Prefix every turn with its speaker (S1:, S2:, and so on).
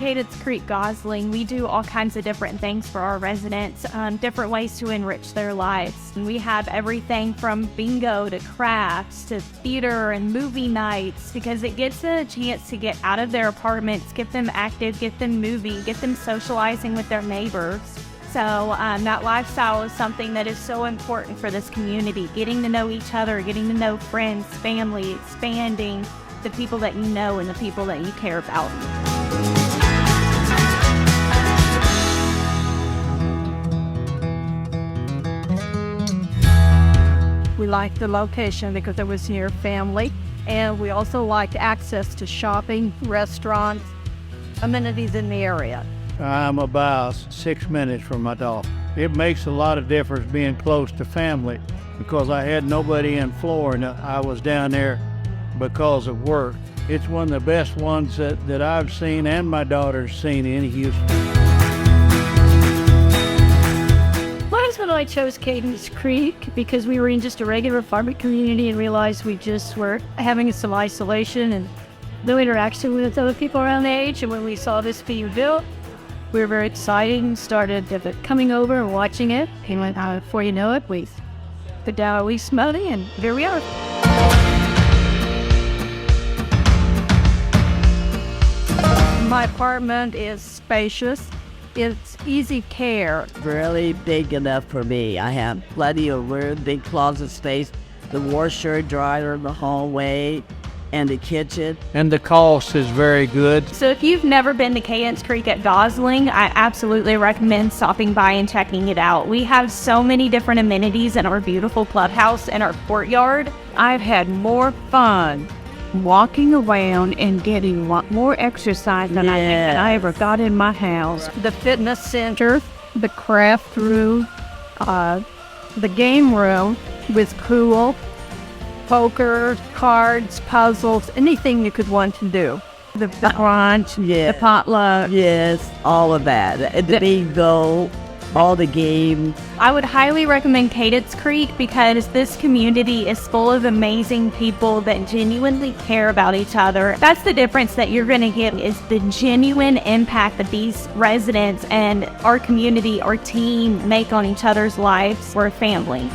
S1: Cadence Creek, Gosling, we do all kinds of different things for our residents, different ways to enrich their lives. And we have everything from bingo to crafts to theater and movie nights, because it gives them a chance to get out of their apartments, get them active, get them moving, get them socializing with their neighbors. So that lifestyle is something that is so important for this community, getting to know each other, getting to know friends, family, expanding the people that you know and the people that you care about.
S2: We liked the location because it was near family, and we also liked access to shopping, restaurants, amenities in the area.
S3: I'm about 6 minutes from my daughter. It makes a lot of difference being close to family because I had nobody in Florida. I was down there because of work. It's one of the best ones that I've seen and my daughter's seen in Houston.
S2: My husband and I chose Cadence Creek because we were in just a regular farming community and realized we just were having some isolation and no interaction with other people around the age. And when we saw this being built, we were very excited and started coming over and watching it. And before you know it, we put down our lease money and here we are. My apartment is spacious. It's easy care.
S4: Really big enough for me. I have plenty of room, big closet space, the washer, dryer in the hallway, and the kitchen.
S3: And the cost is very good.
S1: So if you've never been to Cadence Creek at Gosling, I absolutely recommend stopping by and checking it out. We have so many different amenities in our beautiful clubhouse and our courtyard.
S2: I've had more fun walking around and getting more exercise than I ever got in my house. The fitness center, the craft room, the game room with pool, poker, cards, puzzles, anything you could want to do. The brunch,
S4: Yeah.
S2: the potluck.
S4: Yes, all of that. The bingo, all the games.
S1: I would highly recommend Cadence Creek because this community is full of amazing people that genuinely care about each other. That's the difference that you're going to get, is the genuine impact that these residents and our community, our team make on each other's lives. We're a family.